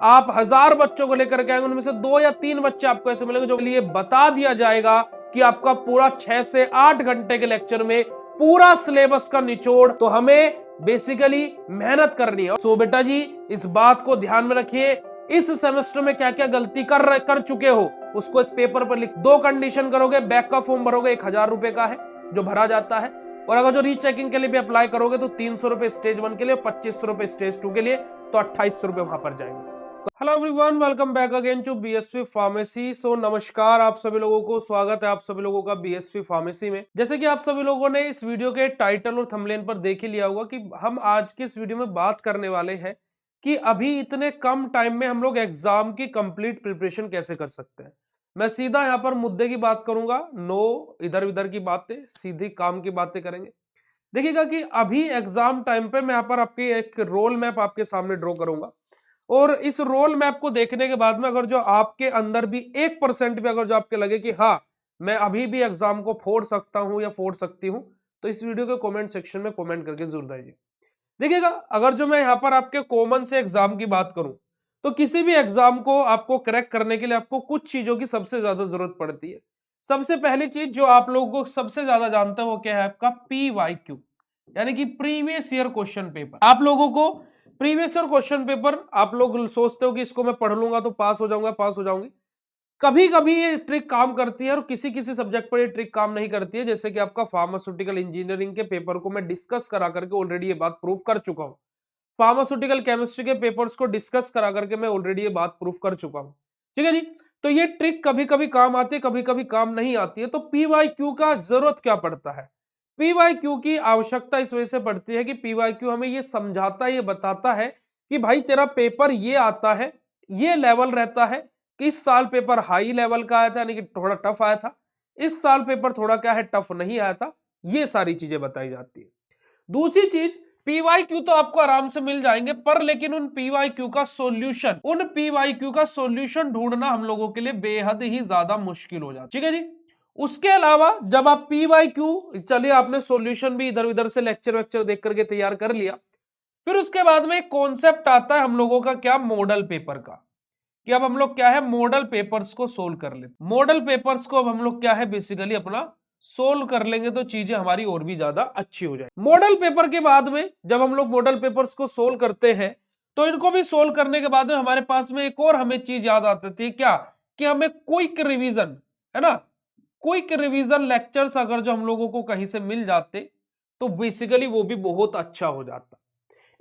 आप 1000 बच्चों को लेकर के आएंगे, उनमें से 2 या 3 बच्चे आपको ऐसे मिलेंगे जो लिए बता दिया जाएगा कि आपका पूरा 6 से 8 घंटे के लेक्चर में पूरा सिलेबस का निचोड़। तो हमें बेसिकली मेहनत करनी है। सो बेटा जी इस बात को ध्यान में रखिए, इस सेमेस्टर में क्या क्या गलती कर चुके हो उसको एक पेपर पर लिख। 2 कंडीशन करोगे, बैक का फॉर्म भरोगे 1000 रुपए का है जो भरा जाता है, और अगर जो रीचेकिंग के लिए भी अप्लाई करोगे तो 300 रुपए स्टेज 1 के लिए, 2500 रुपए स्टेज 2 के लिए, तो 2800 रुपए वहां पर जाएंगे। Hello everyone, welcome back again to BSP pharmacy. So नमस्कार आप सभी लोगों को, स्वागत है आप सभी लोगों का बीएसपी फार्मेसी में। जैसे कि आप सभी लोगों ने इस वीडियो के टाइटल और थंबनेल पर देख ही लिया होगा कि हम आज के इस वीडियो में बात करने वाले हैं कि अभी इतने कम टाइम में हम लोग एग्जाम की कंप्लीट प्रिपरेशन कैसे कर सकते हैं। मैं सीधा यहाँ पर मुद्दे की बात करूंगा, नो इधर उधर की बातें, सीधी काम की बातें करेंगे। देखिएगा कि अभी एग्जाम टाइम पे मैं यहाँ पर आपकी एक रोल मैप आपके सामने ड्रॉ करूंगा, और इस रोल मैप को देखने के बाद में अगर जो आपके अंदर भी 1% भी अगर जो आपके लगे कि हाँ मैं अभी भी एग्जाम को फोड़ सकता हूं या फोड़ सकती हूं, तो इस वीडियो के कमेंट सेक्शन में कमेंट करके जरूर दीजिए। देखिएगा अगर जो मैं यहाँ पर आपके कॉमन से एग्जाम की बात करूं, तो किसी भी एग्जाम को आपको क्रैक करने के लिए आपको कुछ चीजों की सबसे ज्यादा जरूरत पड़ती है। सबसे पहली चीज जो आप लोगों को सबसे ज्यादा जानते हो वो क्या है, आपका PYQ, यानी कि प्रीवियस ईयर क्वेश्चन पेपर। आप लोगों को प्रीवियस ईयर क्वेश्चन पेपर, आप लोग सोचते हो कि इसको मैं पढ़ लूंगा तो पास हो जाऊंगा, पास हो जाऊंगी। कभी कभी ये ट्रिक काम करती है और किसी किसी सब्जेक्ट पर ये ट्रिक काम नहीं करती है। जैसे कि आपका फार्मास्यूटिकल इंजीनियरिंग के पेपर को मैं डिस्कस करा करके ऑलरेडी ये बात प्रूव कर चुका हूं। फार्मास्यूटिकल केमिस्ट्री के पेपर्स को डिस्कस करा करके मैं ऑलरेडी ये बात प्रूफ कर चुका हूं। ठीक है जी, तो ये ट्रिक कभी कभी काम आती है, कभी कभी काम नहीं आती है। तो PYQ का जरूरत क्या पड़ता है? PYQ की आवश्यकता इस वजह से पड़ती है कि PYQ हमें ये समझाता है, ये बताता है कि भाई तेरा पेपर ये आता है, ये लेवल रहता है कि इस साल पेपर हाई लेवल का आया था, यानी कि थोड़ा टफ आया था, इस साल पेपर थोड़ा क्या है टफ नहीं आया था। ये सारी चीजें बताई जाती है। दूसरी चीज, PYQ तो आपको आराम से मिल जाएंगे, पर लेकिन उन PYQ का सॉल्यूशन ढूंढना हम लोगों के लिए बेहद ही ज्यादा मुश्किल हो जाता है। ठीक है जी, उसके अलावा जब आप PYQ, चलिए आपने सॉल्यूशन भी इधर उधर से लेक्चर वेक्चर देख करके तैयार कर लिया, फिर उसके बाद में एक कॉन्सेप्ट आता है हम लोगों का, क्या, मॉडल पेपर का, कि अब हम लोग क्या है मॉडल पेपर्स को सोल्व कर लेते। मॉडल पेपर्स को अब हम लोग क्या है बेसिकली अपना सोल्व कर लेंगे तो चीजें हमारी और भी ज्यादा अच्छी हो जाए। मॉडल पेपर के बाद में जब हम लोग मॉडल पेपर्स को सोल्व करते हैं, तो इनको भी सोल्व करने के बाद में हमारे पास में एक और हमें चीज याद आती है, क्या, कि हमें क्विक रिवीजन, है ना, क्विक रिवीजन लेक्चर्स अगर जो हम लोगों को कहीं से मिल जाते तो बेसिकली वो भी बहुत अच्छा हो जाता।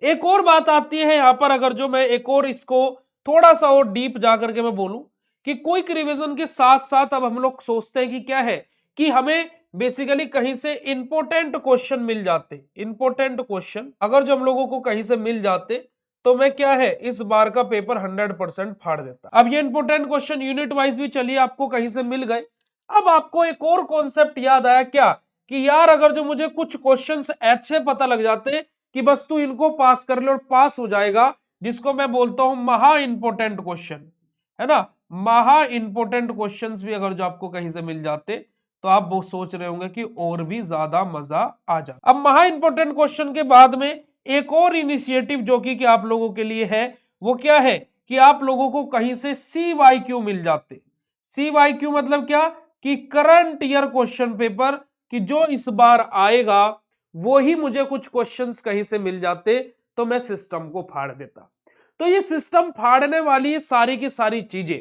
एक और बात आती है यहां पर, अगर जो मैं एक और इसको थोड़ा सा और डीप जाकर के मैं बोलूं कि क्विक रिवीजन के साथ साथ अब हम लोग सोचते हैं कि क्या है कि हमें बेसिकली कहीं से इंपॉर्टेंट क्वेश्चन मिल जाते। इंपॉर्टेंट क्वेश्चन अगर जो हम लोगों को कहीं से मिल जाते तो मैं क्या है इस बार का पेपर 100% फाड़ देता। अब ये इंपॉर्टेंट क्वेश्चन यूनिट वाइज भी चलिए आपको कहीं से मिल गए। अब आपको एक और कॉन्सेप्ट याद आया, क्या, कि यार अगर जो मुझे कुछ क्वेश्चंस ऐसे पता लग जाते कि बस तू इनको पास कर ले और पास हो जाएगा, जिसको मैं बोलता हूं महा इंपॉर्टेंट क्वेश्चन, है ना, महा इंपॉर्टेंट क्वेश्चंस भी अगर जो आपको कहीं से मिल जाते तो आप वो सोच रहे होंगे कि और भी ज्यादा मजा आ जाता। अब महा इंपॉर्टेंट क्वेश्चन के बाद में एक और इनिशिएटिव जो कि आप लोगों के लिए है, वो क्या है कि आप लोगों को कहीं से CYQ मिल जाते। CYQ मतलब क्या, कि करंट ईयर क्वेश्चन पेपर, कि जो इस बार आएगा वो ही मुझे कुछ क्वेश्चंस कहीं से मिल जाते तो मैं सिस्टम को फाड़ देता। तो ये सिस्टम फाड़ने वाली सारी की सारी चीजें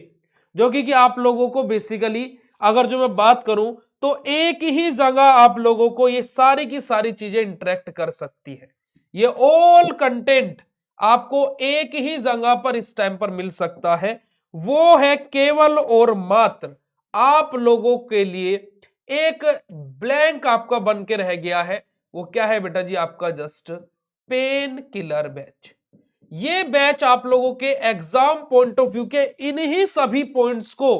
जो कि आप लोगों को बेसिकली अगर जो मैं बात करूं तो एक ही जगह आप लोगों को ये सारी की सारी चीजें इंटरेक्ट कर सकती है। ये ऑल कंटेंट आपको एक ही जगह पर इस टाइम पर मिल सकता है। वो है केवल और मात्र आप लोगों के लिए एक ब्लैंक आपका बन के रह गया है। वो क्या है बेटा जी, आपका जस्ट पेन किलर बैच। ये बैच आप लोगों के एग्जाम पॉइंट ऑफ व्यू के इन्हीं सभी पॉइंट्स को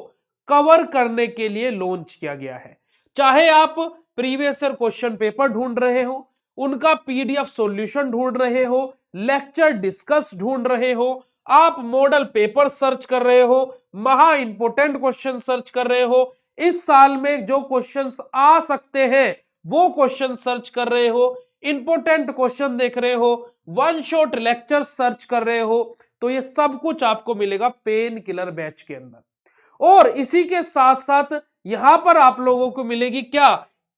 कवर करने के लिए लॉन्च किया गया है। चाहे आप प्रीवियस ईयर क्वेश्चन पेपर ढूंढ रहे हो, उनका PDF सॉल्यूशन ढूंढ रहे हो, लेक्चर डिस्कस ढूंढ रहे हो, आप मॉडल पेपर सर्च कर रहे हो, महा इंपोर्टेंट क्वेश्चन सर्च कर रहे हो, इस साल में जो क्वेश्चंस आ सकते हैं वो क्वेश्चन सर्च कर रहे हो, इंपोर्टेंट क्वेश्चन देख रहे हो, वन शॉट लेक्चर सर्च कर रहे हो, तो ये सब कुछ आपको मिलेगा पेन किलर बैच के अंदर। और इसी के साथ साथ यहां पर आप लोगों को मिलेगी क्या,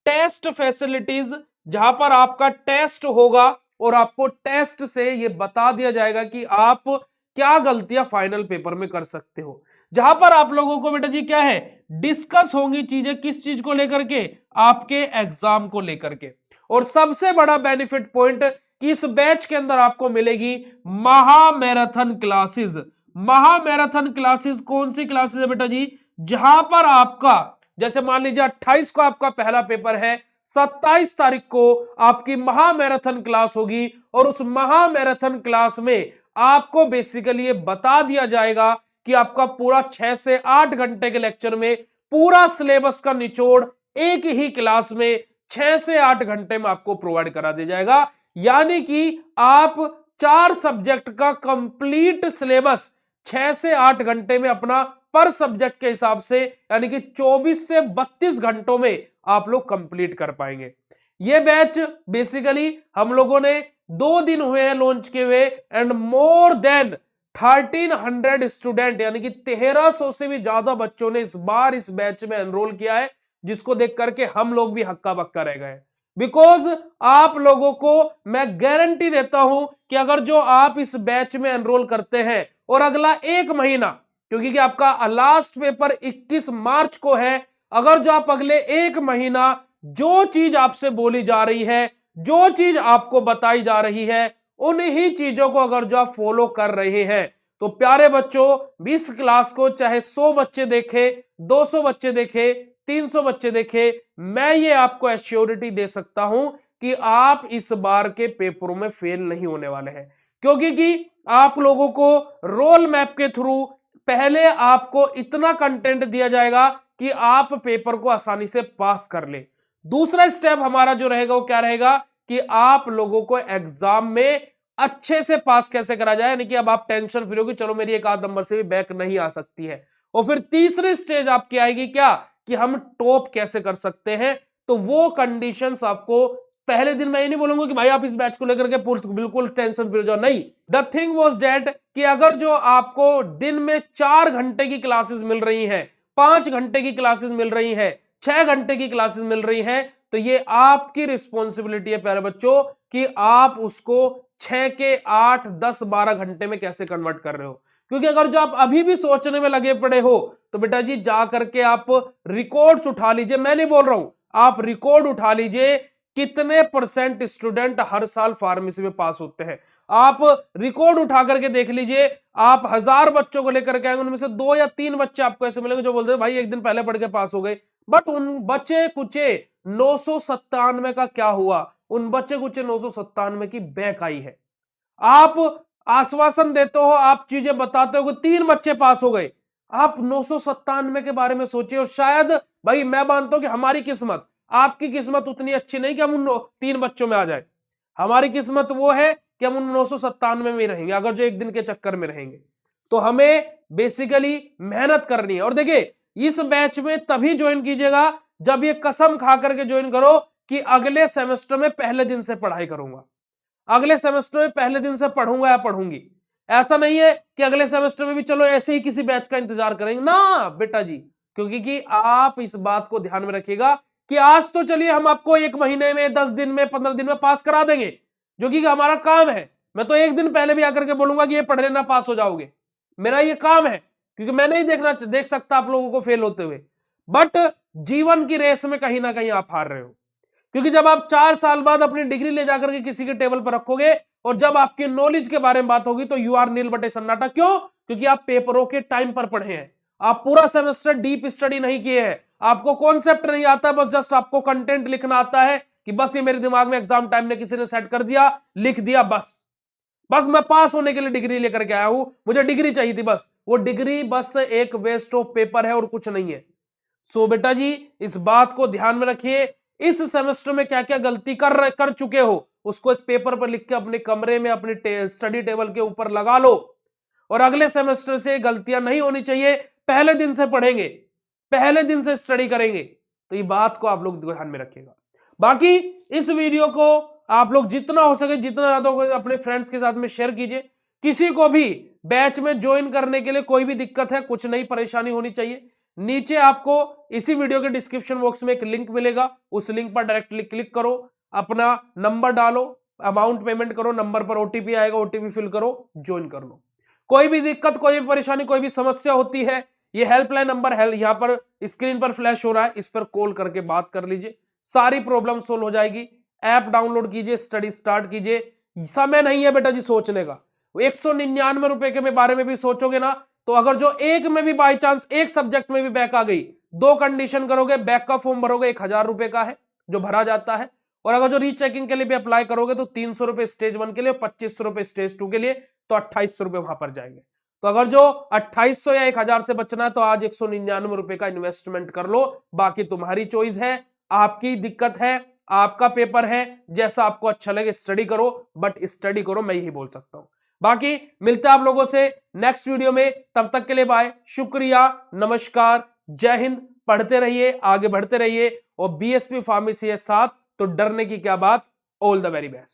टेस्ट फैसिलिटीज, जहां पर आपका टेस्ट होगा और आपको टेस्ट से ये बता दिया जाएगा कि आप क्या गलतियां फाइनल पेपर में कर सकते हो। जहां पर आप लोगों को बेटा जी क्या है, डिस्कस होंगी चीजें, किस चीज को लेकर के, आपके एग्जाम को लेकर के। और सबसे बड़ा बेनिफिट पॉइंट कि इस बैच के अंदर आपको मिलेगी महा मैराथन क्लासेस। महा मैराथन क्लासेस कौन सी क्लासेस है बेटा जी, जहां पर आपका जैसे मान लीजिए 28 को आपका पहला पेपर है, 27 तारीख को आपकी महा मैराथन क्लास होगी और उस महा मैराथन क्लास में आपको बेसिकली ये बता दिया जाएगा कि आपका पूरा 6 से 8 घंटे के लेक्चर में पूरा सिलेबस का निचोड़ एक ही क्लास में 6 से 8 घंटे में आपको प्रोवाइड करा दिया जाएगा। यानी कि आप 4 सब्जेक्ट का कंप्लीट सिलेबस 6 से 8 घंटे में अपना पर सब्जेक्ट के हिसाब से, यानी कि 24 से 32 घंटों में आप लोग कंप्लीट कर पाएंगे। ये बैच बेसिकली हम लोगों ने 2 दिन हुए हैं लॉन्च किए हुए एंड मोर देन 1300 स्टूडेंट यानी कि 1300 से भी ज्यादा बच्चों ने इस बार इस बैच में एनरोल किया है, जिसको देख करके हम लोग भी हक्का बक्का रह गए। बिकॉज आप लोगों को मैं गारंटी देता हूं कि अगर जो आप इस बैच में एनरोल करते हैं और अगला 1 महीना, क्योंकि कि आपका लास्ट पेपर 21 मार्च को है, अगर जो आप अगले 1 महीना जो चीज आपसे बोली जा रही है, जो चीज आपको बताई जा रही है, उन्हीं चीजों को अगर जो आप फॉलो कर रहे हैं, तो प्यारे बच्चों 20 क्लास को चाहे 100 बच्चे देखे, 200 बच्चे देखे, 300 बच्चे देखे, मैं ये आपको एश्योरिटी दे सकता हूं कि आप इस बार के पेपरों में फेल नहीं होने वाले हैं। क्योंकि कि आप लोगों को रोल मैप के थ्रू पहले आपको इतना कंटेंट दिया जाएगा कि आप पेपर को आसानी से पास कर ले। दूसरा स्टेप हमारा जो रहेगा वो क्या रहेगा कि आप लोगों को एग्जाम में अच्छे से पास कैसे करा जाए, यानी कि अब आप टेंशन फ्री हो कि चलो मेरी एक आध नंबर से भी बैक नहीं आ सकती है। और फिर तीसरी स्टेज आपकी आएगी क्या कि हम टॉप कैसे कर सकते हैं। तो वो कंडीशंस आपको पहले दिन मैं ये नहीं बोलूंगा कि भाई आप इस बैच को लेकर के बिल्कुल टेंशन फ्री हो जाओ, नहीं। द थिंग वाज दैट कि अगर जो आपको दिन में 4 घंटे की क्लासेस मिल रही हैं, 5 घंटे की क्लासेस मिल रही है, 6 घंटे की क्लासेस मिल रही है, तो ये आपकी रिस्पॉन्सिबिलिटी है प्यारे बच्चों कि आप उसको 6 के 8, 10, 12 घंटे में कैसे कन्वर्ट कर रहे हो। क्योंकि अगर जो आप अभी भी सोचने में लगे पड़े हो तो बेटा जी जा करके आप रिकॉर्ड्स उठा लीजिए। मैं नहीं बोल रहा हूं, आप रिकॉर्ड उठा लीजिए कितने परसेंट स्टूडेंट हर साल फार्मेसी में पास होते हैं। आप रिकॉर्ड उठा करके देख लीजिए, आप 1000 बच्चों को लेकर के आएंगे, उनमें से 2 या 3 बच्चे आपको ऐसे मिलेंगे जो बोलते हैं भाई एक दिन पहले पढ़ के पास हो गए। बट उन बच्चे कुचे 997 का क्या हुआ, उन बच्चे कुचे 997 की बैक आई है। आप आश्वासन देते हो, आप चीजें बताते हो कि 3 बच्चे पास हो गए, आप 997 के बारे में सोचिए। और शायद भाई मैं मानता हूं कि हमारी किस्मत, आपकी किस्मत उतनी अच्छी नहीं कि हम उन 3 बच्चों में आ जाए। हमारी किस्मत वो है कि हम उन 997 में रहेंगे, अगर जो एक दिन के चक्कर में रहेंगे। तो हमें बेसिकली मेहनत करनी है। और देखिए इस बैच में तभी ज्वाइन कीजिएगा जब ये कसम खा करके ज्वाइन करो कि अगले सेमेस्टर में पहले दिन से पढ़ाई करूंगा, अगले सेमेस्टर में पहले दिन से पढ़ूंगा या पढ़ूंगी। ऐसा नहीं है कि अगले सेमेस्टर में भी चलो ऐसे ही किसी बैच का इंतजार करेंगे ना बेटा जी। क्योंकि कि आप इस बात को ध्यान में रखिएगा कि आज तो चलिए हम आपको 1 महीने में, 10 दिन में, 15 दिन में पास करा देंगे, जो कि हमारा काम है। मैं तो 1 दिन पहले भी आकर के बोलूंगा कि ये पढ़ लेना, पास हो जाओगे, मेरा ये काम है। क्योंकि मैं नहीं देख सकता आप लोगों को फेल होते हुए। बट जीवन की रेस में कहीं ना कहीं आप हार रहे हो। क्योंकि जब आप 4 साल बाद अपनी डिग्री ले जाकर के किसी के टेबल पर रखोगे और जब आपकी नॉलेज के बारे में बात होगी तो यू आर नील बटे सन्नाटा। क्यों? क्योंकि आप पेपरों के टाइम पर पढ़े हैं, आप पूरा सेमेस्टर डीप स्टडी नहीं किए हैं, आपको कॉन्सेप्ट नहीं आता, बस जस्ट आपको कंटेंट लिखना आता है कि बस ये मेरे दिमाग में एग्जाम टाइम ने किसी ने सेट कर दिया, लिख दिया, बस मैं पास होने के लिए डिग्री लेकर के आया हूं, मुझे डिग्री चाहिए थी बस। वो डिग्री बस एक वेस्ट ऑफ पेपर है और कुछ नहीं है। सो बेटा जी इस बात को ध्यान में रखिए, इस सेमेस्टर में क्या क्या गलती कर चुके हो उसको एक पेपर पर लिख के अपने कमरे में अपने स्टडी टेबल के ऊपर लगा लो। और अगले सेमेस्टर से गलतियां नहीं होनी चाहिए। पहले दिन से पढ़ेंगे, पहले दिन से स्टडी करेंगे, तो ये बात को आप लोग ध्यान में रखिएगा। बाकी इस वीडियो को आप लोग जितना हो सके, जितना ज्यादा हो अपने फ्रेंड्स के साथ में शेयर कीजिए। किसी को भी बैच में ज्वाइन करने के लिए कोई भी दिक्कत है, कुछ नहीं परेशानी होनी चाहिए, नीचे आपको इसी वीडियो के डिस्क्रिप्शन बॉक्स में एक लिंक मिलेगा, उस लिंक पर डायरेक्टली क्लिक करो, अपना नंबर डालो, अमाउंट पेमेंट करो, नंबर पर ओटीपी आएगा, ओटीपी फिल करो, ज्वाइन कर लो। कोई भी दिक्कत, कोई भी परेशानी, कोई भी समस्या होती है, ये हेल्पलाइन नंबर है यहां पर स्क्रीन पर फ्लैश हो रहा है, इस पर कॉल करके बात कर लीजिए, सारी प्रॉब्लम सोल्व हो जाएगी। ऐप डाउनलोड कीजिए, स्टडी स्टार्ट कीजिए। समय नहीं है बेटा जी सोचने का, 199 रुपए के बारे में भी सोचोगे ना, तो अगर जो एक में भी बाई चांस एक सब्जेक्ट में भी बैक आ गई, दो कंडीशन करोगे, बैक का फॉर्म भरोगे 1000 रुपए का है जो भरा जाता है, और अगर जो रीचेकिंग के लिए भी अप्लाई करोगे तो 300 रुपए स्टेज 1 के लिए, 2500 रुपए स्टेज 2 के लिए, तो 2800 रुपए वहां पर जाएंगे। तो अगर जो 2800 या 1000 से बचना है तो आज 199 रुपए का इन्वेस्टमेंट कर लो, बाकी तुम्हारी चॉइस है, आपकी दिक्कत है, आपका पेपर है, जैसा आपको अच्छा लगे स्टडी करो, बट स्टडी करो, मैं यही बोल सकता हूं। बाकी मिलते हैं आप लोगों से नेक्स्ट वीडियो में, तब तक के लिए बाय, शुक्रिया, नमस्कार, जय हिंद। पढ़ते रहिए, आगे बढ़ते रहिए, और बीएसपी फार्मेसी है साथ, तो डरने की क्या बात। All the very best.